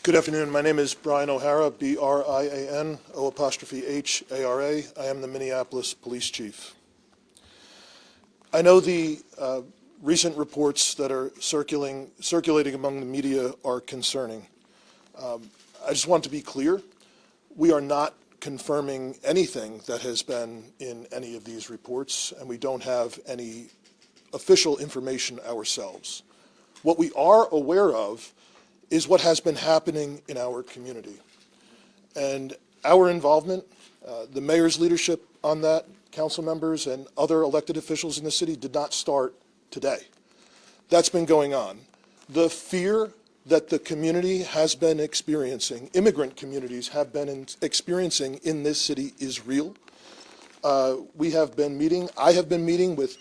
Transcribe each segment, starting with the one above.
Good afternoon. My name is Brian O'Hara, B-R-I-A-N, O''H-A-R-A. I am the Minneapolis Police Chief. I know the recent reports that are circulating among the media are concerning. I just want to be clear. We are not confirming anything that has been in any of these reports, and we don't have any official information ourselves. What we are aware of is what has been happening in our community. And our involvement, the mayor's leadership on that, council members and other elected officials in the city did not start today. That's been going on. The fear that the community has been experiencing, immigrant communities have been experiencing in this city is real. I have been meeting with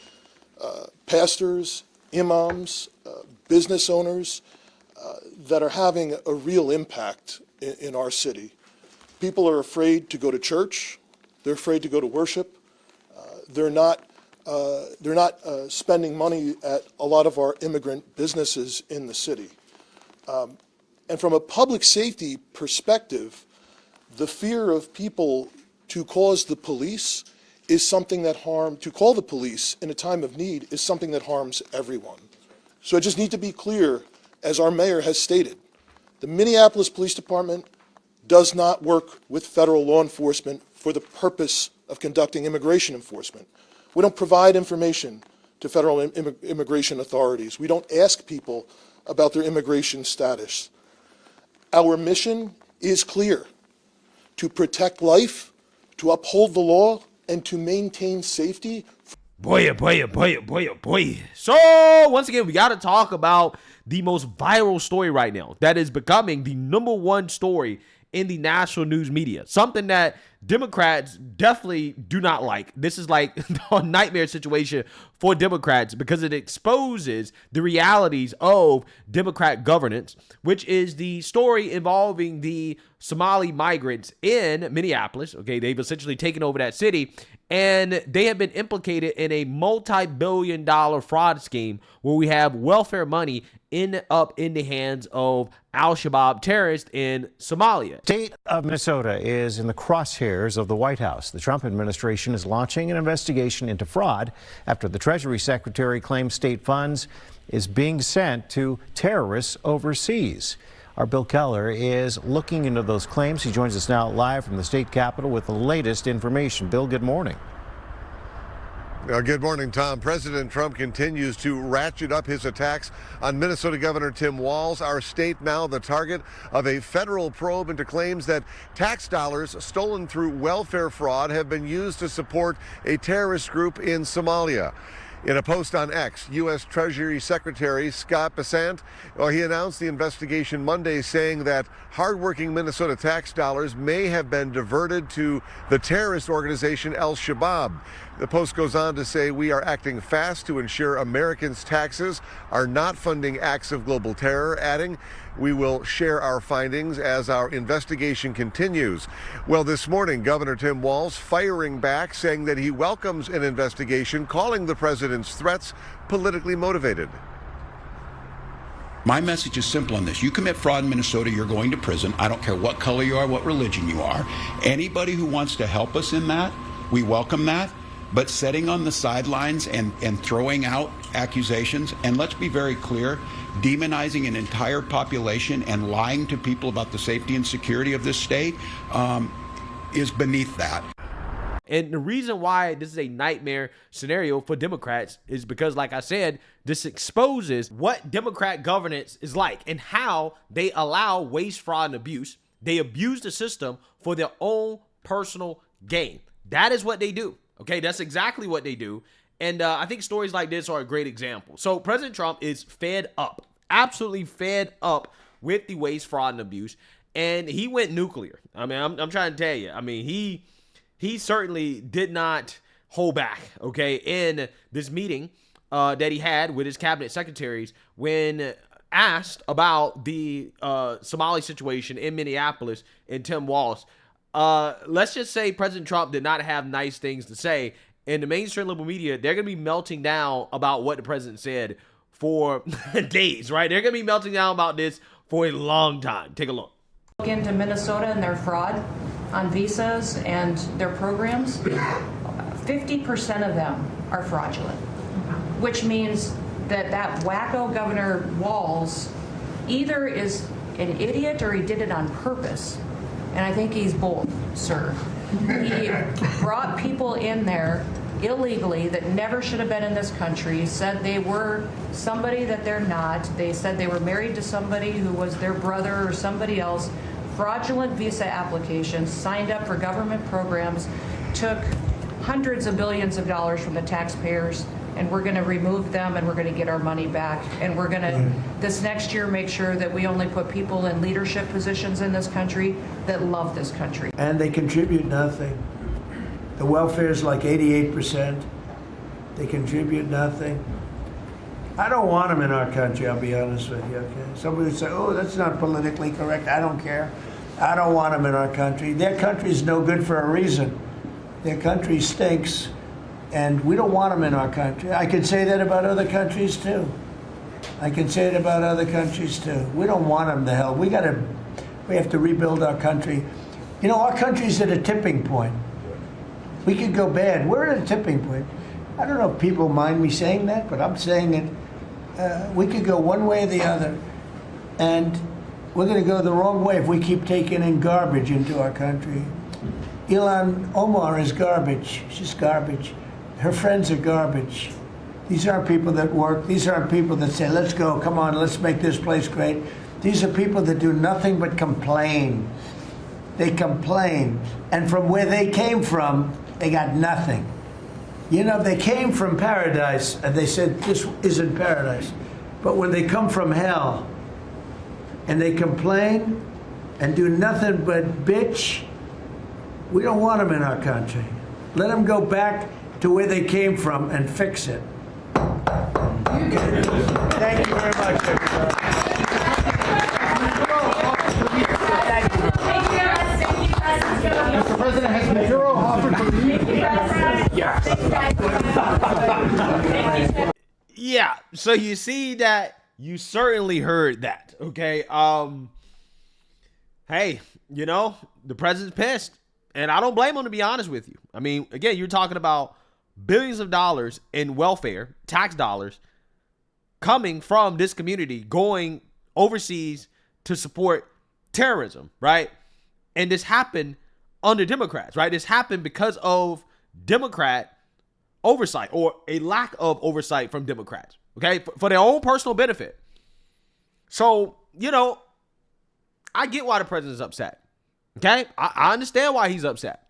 pastors, imams, business owners, that are having a real impact in our city. People are afraid to go to church. They're afraid to go to worship. They're not spending money at a lot of our immigrant businesses in the city. And from a public safety perspective, the fear of people to cause the police is something that to call the police in a time of need is something that harms everyone. So I just need to be clear. As our mayor has stated, the Minneapolis Police Department does not work with federal law enforcement for the purpose of conducting immigration enforcement. We don't provide information to federal immigration authorities. We don't ask people about their immigration status. Our mission is clear: to protect life, to uphold the law, and to maintain safety. Boy. So once again, we got to talk about the most viral story right now that is becoming the #1 story in the national news media. Something that Democrats definitely do not like. This is like a nightmare situation for Democrats because it exposes the realities of Democrat governance, which is the story involving the Somali migrants in Minneapolis. Okay, they've essentially taken over that city, and they have been implicated in a multi-billion-dollar fraud scheme where we have welfare money up in the hands of al-Shabaab terrorists in Somalia. State of Minnesota is in the crosshairs of the White House. The Trump administration is launching an investigation into fraud after the Treasury Secretary claims state funds is being sent to terrorists overseas. Our Bill Keller is looking into those claims. He joins us now live from the state capitol with the latest information. Bill, good morning. Good morning, Tom. President Trump continues to ratchet up his attacks on Minnesota Governor Tim Walz. Our state now the target of a federal probe into claims that tax dollars stolen through welfare fraud have been used to support a terrorist group in Somalia. In a post on X, U.S. Treasury Secretary Scott Bessent, he announced the investigation Monday, saying that hardworking Minnesota tax dollars may have been diverted to the terrorist organization al-Shabaab. The post goes on to say, we are acting fast to ensure Americans' taxes are not funding acts of global terror, adding, we will share our findings as our investigation continues. Well, this morning, Governor Tim Walz firing back, saying that he welcomes an investigation, calling the president's threats politically motivated. My message is simple on this. You commit fraud in Minnesota, you're going to prison. I don't care what color you are, what religion you are. Anybody who wants to help us in that, we welcome that. But setting on the sidelines and throwing out accusations, and let's be very clear, demonizing an entire population and lying to people about the safety and security of this state is beneath that. And the reason why this is a nightmare scenario for Democrats is because, like I said, this exposes what Democrat governance is like and how they allow waste, fraud, and abuse. They abuse the system for their own personal gain. That is what they do. Okay, that's exactly what they do. And I think stories like this are a great example. So President Trump is fed up, absolutely fed up with the waste, fraud, and abuse. And he went nuclear. I mean, I'm trying to tell you. I mean, he certainly did not hold back, okay, in this meeting that he had with his cabinet secretaries when asked about the Somali situation in Minneapolis and Tim Walz. Let's just say President Trump did not have nice things to say. In the mainstream liberal media, they're going to be melting down about what the president said for days, right? They're going to be melting down about this for a long time. Take a look. Look into Minnesota and their fraud on visas and their programs. 50% of them are fraudulent, which means that wacko Governor Walz either is an idiot or he did it on purpose. And I think he's both, sir. He brought people in there illegally that never should have been in this country, said they were somebody that they're not. They said they were married to somebody who was their brother or somebody else. Fraudulent visa applications, signed up for government programs, took hundreds of billions of dollars from the taxpayers, and we're going to remove them and we're going to get our money back. And we're going to, this next year, make sure that we only put people in leadership positions in this country that love this country. And they contribute nothing. The welfare is like 88%. They contribute nothing. I don't want them in our country, I'll be honest with you, okay? Somebody would say, oh, that's not politically correct. I don't care. I don't want them in our country. Their country's no good for a reason. Their country stinks, and we don't want them in our country. I can say that about other countries, too. I can say it about other countries, too. We don't want them to hell. We have to rebuild our country. You know, our country's at a tipping point. We could go bad. We're at a tipping point. I don't know if people mind me saying that, but I'm saying it. We could go one way or the other, and we're going to go the wrong way if we keep taking in garbage into our country. Ilhan Omar is garbage. She's garbage. Her friends are garbage. These aren't people that work. These aren't people that say, let's go, come on, let's make this place great. These are people that do nothing but complain. They complain. And from where they came from, they got nothing. You know, they came from paradise, and they said, this isn't paradise. But when they come from hell, and they complain, and do nothing but bitch, we don't want them in our country. Let them go back to where they came from and fix it. Thank you very much, everybody. Mr. President, has the Bureau offered to leave? Yeah, so you see that, you certainly heard that, okay? Hey, you know, the president's pissed, and I don't blame him, to be honest with you. I mean, again, you're talking about billions of dollars in welfare, tax dollars, coming from this community, going overseas to support terrorism, right? And this happened under Democrats, right? This happened because of Democrat oversight, or a lack of oversight from Democrats, okay, for their own personal benefit. So, you know, I get why the president's upset, okay? I understand why he's upset.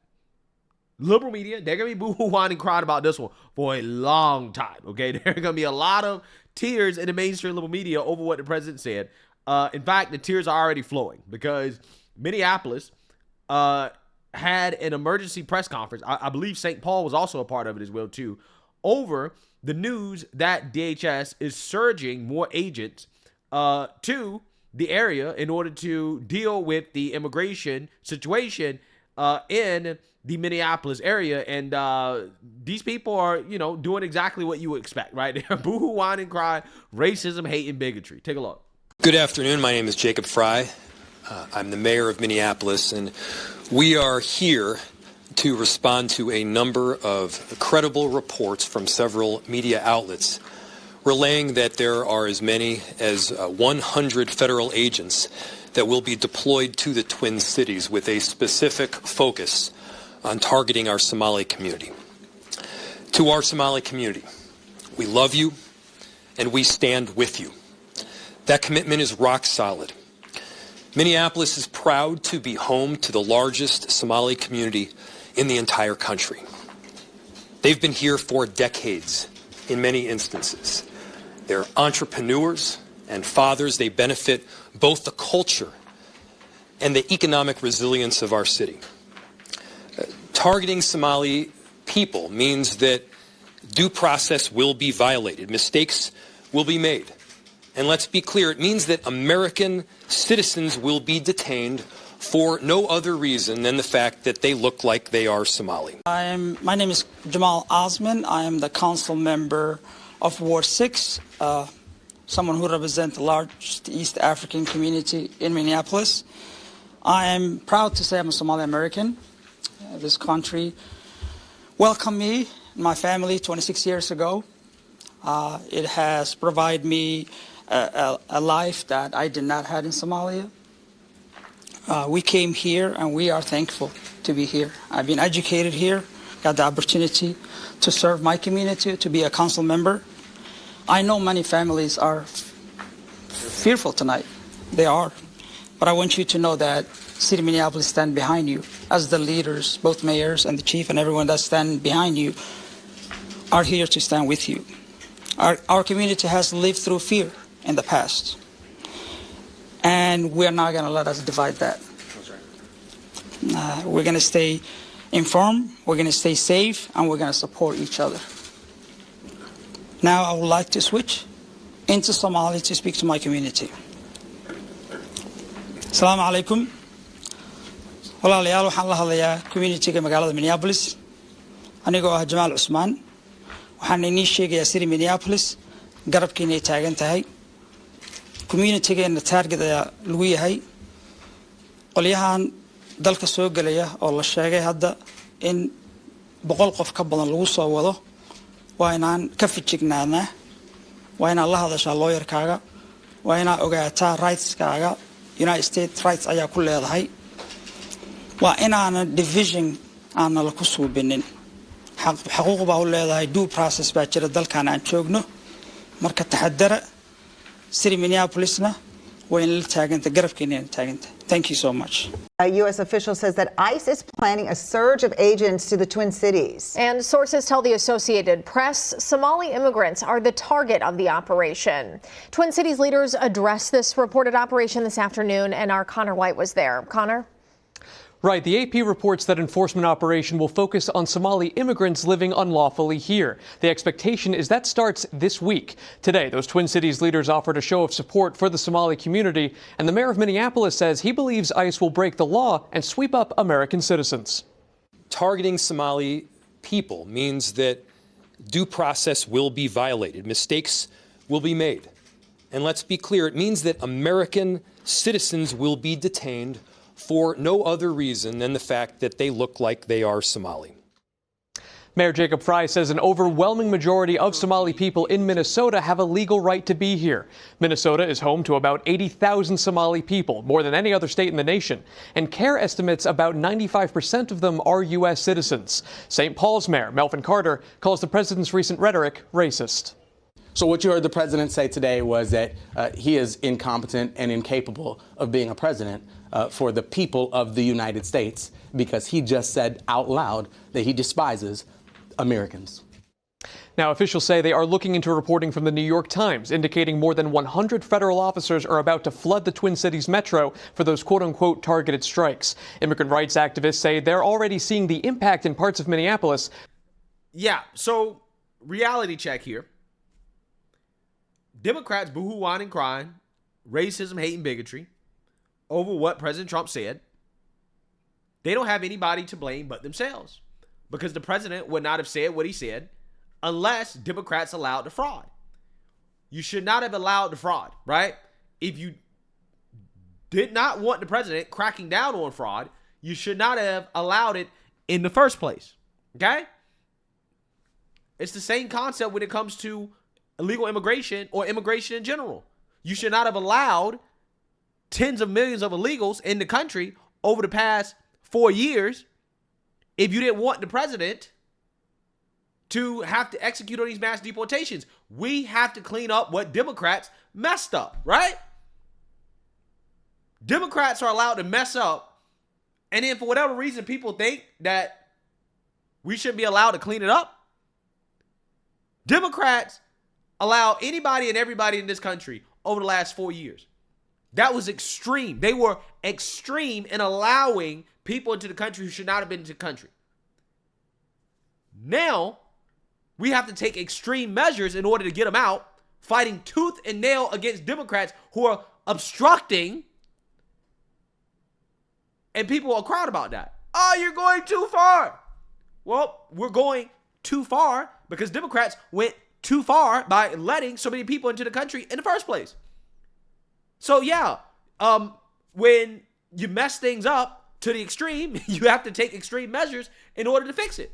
Liberal media, they're going to be boo-hoo, whining, crying about this one for a long time, okay? There are going to be a lot of tears in the mainstream liberal media over what the president said. In fact, the tears are already flowing because Minneapolis had an emergency press conference. I believe St. Paul was also a part of it as well, too, over the news that DHS is surging more agents to the area in order to deal with the immigration situation in the Minneapolis area. And these people are, you know, doing exactly what you would expect, right? They're boo-hoo, whining, crying, racism, hate, and bigotry. Take a look. Good afternoon. My name is Jacob Fry. I'm the mayor of Minneapolis, and we are here to respond to a number of credible reports from several media outlets relaying that there are as many as 100 federal agents that will be deployed to the Twin Cities with a specific focus on targeting our Somali community. To our Somali community, we love you and we stand with you. That commitment is rock solid. Minneapolis is proud to be home to the largest Somali community in the entire country. They've been here for decades in many instances. They're entrepreneurs and fathers. They benefit both the culture and the economic resilience of our city. Targeting Somali people means that due process will be violated. Mistakes will be made. And let's be clear, it means that American citizens will be detained for no other reason than the fact that they look like they are Somali. My name is Jamal Osman. I am the council member of Ward 6. someone who represents the largest East African community in Minneapolis. I am proud to say I'm a Somali American. This country welcomed me and my family 26 years ago. It has provided me a life that I did not have in Somalia. We came here and we are thankful to be here. I've been educated here, got the opportunity to serve my community, to be a council member. I know many families are fearful tonight. They are. But I want you to know that City of Minneapolis stand behind you as the leaders, both mayors and the chief and everyone that stand behind you are here to stand with you. Our community has lived through fear in the past. And we're not going to let us divide that. We're going to stay informed, we're going to stay safe, and we're going to support each other. Now I would like to switch into Somali to speak to my community. Assalamu alaikum. Walaalayaal waxaan la hadlayaa community-ga magaalada Minneapolis. Anigoo ah Jamaal Usmaan. Waxaan inii sheegayaa City Minneapolis garabkiina ay taagan tahay. Community-geena target ayaa lagu yahay. Qolyahan dalka soo galaya oo la sheegay hadda in 100 qof ka badan lagu soo wado. Waa inaan ka fijignaanaa. Waa inaan la hadashaa lawyer-kaaga. Waa inaan ogaataa rights-kaaga. United States rights ayaa ku leedahay. Waa inaan division aan la ku suubinin. Xuquuq baa u leedahay, due process baa jira dalkan aan joogno. Marka taxadara City Minneapolisna waa in la taaganta garabkeena taaganta. Thank you so much. A U.S. official says that ICE is planning a surge of agents to the Twin Cities. And sources tell the Associated Press Somali immigrants are the target of the operation. Twin Cities leaders addressed this reported operation this afternoon, and our Connor White was there. Connor? Right. The AP reports that enforcement operation will focus on Somali immigrants living unlawfully here. The expectation is that starts this week. Today, those Twin Cities leaders offered a show of support for the Somali community, and the mayor of Minneapolis says he believes ICE will break the law and sweep up American citizens. Targeting Somali people means that due process will be violated. Mistakes will be made. And let's be clear, it means that American citizens will be detained for no other reason than the fact that they look like they are Somali. Mayor Jacob Fry says an overwhelming majority of Somali people in Minnesota have a legal right to be here. Minnesota is home to about 80,000 Somali people, more than any other state in the nation. And CARE estimates about 95% of them are U.S. citizens. St. Paul's Mayor Melvin Carter calls the president's recent rhetoric racist. So what you heard the president say today was that he is incompetent and incapable of being a president for the people of the United States because he just said out loud that he despises Americans. Now, officials say they are looking into reporting from the New York Times indicating more than 100 federal officers are about to flood the Twin Cities metro for those quote-unquote targeted strikes. Immigrant rights activists say they're already seeing the impact in parts of Minneapolis. Yeah, so reality check here. Democrats boo-hoo-whine and crying, racism, hate, and bigotry over what President Trump said. They don't have anybody to blame but themselves, because the president would not have said what he said unless Democrats allowed the fraud. You should not have allowed the fraud, right? If you did not want the president cracking down on fraud, you should not have allowed it in the first place, okay? It's the same concept when it comes to illegal immigration or immigration in general. You should not have allowed tens of millions of illegals in the country over the past 4 years if you didn't want the president to have to execute on these mass deportations. We have to clean up what Democrats messed up, right? Democrats are allowed to mess up, and then for whatever reason people think that we shouldn't be allowed to clean it up. Democrats allow anybody and everybody in this country over the last 4 years. That was extreme. They were extreme in allowing people into the country who should not have been into the country. Now, we have to take extreme measures in order to get them out, fighting tooth and nail against Democrats who are obstructing, and people are crying about that. Oh, you're going too far. Well, we're going too far because Democrats went too far by letting so many people into the country in the first place. So yeah, when you mess things up to the extreme, you have to take extreme measures in order to fix it.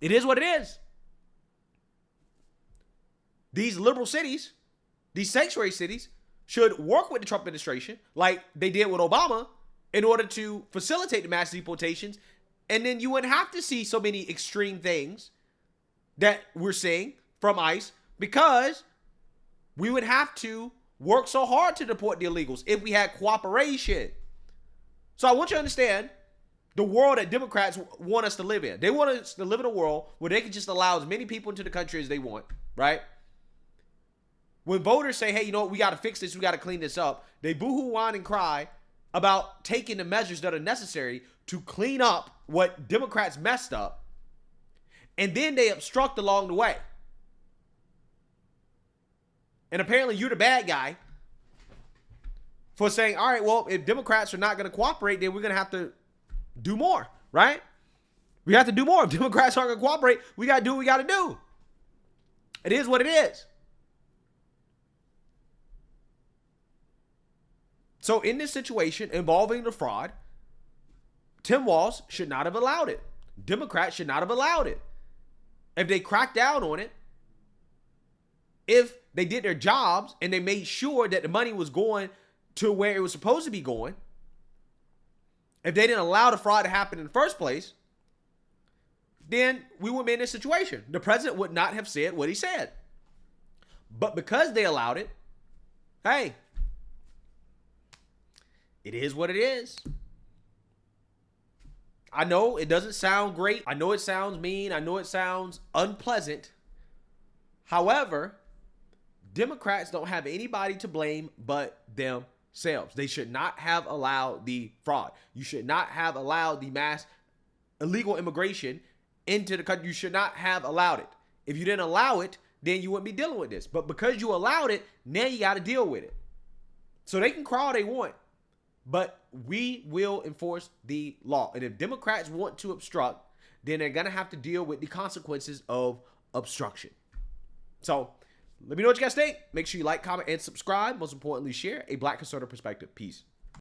It is what it is. These liberal cities, these sanctuary cities, should work with the Trump administration like they did with Obama in order to facilitate the mass deportations. And then you wouldn't have to see so many extreme things that we're seeing from ICE, because we would have to work so hard to deport the illegals if we had cooperation. So I want you to understand the world that Democrats want us to live in. They want us to live in a world where they can just allow as many people into the country as they want, right? When voters say, hey, you know what, we got to fix this, we got to clean this up, they boohoo, whine, and cry about taking the measures that are necessary to clean up what Democrats messed up, and then they obstruct along the way. And apparently you're the bad guy for saying, all right, well, if Democrats are not going to cooperate, then we're going to have to do more, right? We have to do more. If Democrats aren't going to cooperate, we got to do what we got to do. It is what it is. So in this situation involving the fraud, Tim Walz should not have allowed it. Democrats should not have allowed it. If they cracked down on it, if they did their jobs and they made sure that the money was going to where it was supposed to be going, if they didn't allow the fraud to happen in the first place, then we wouldn't be in this situation. The president would not have said what he said. But because they allowed it, hey, it is what it is. I know it doesn't sound great. I know it sounds mean. I know it sounds unpleasant. However, Democrats don't have anybody to blame but themselves. They should not have allowed the fraud. You should not have allowed the mass illegal immigration into the country. You should not have allowed it. If you didn't allow it, then you wouldn't be dealing with this. But because you allowed it, now you got to deal with it. So they can cry all they want, but we will enforce the law. And if Democrats want to obstruct, then they're going to have to deal with the consequences of obstruction. So let me know what you guys think. Make sure you like, comment, and subscribe. Most importantly, share a Black conservative perspective. Peace.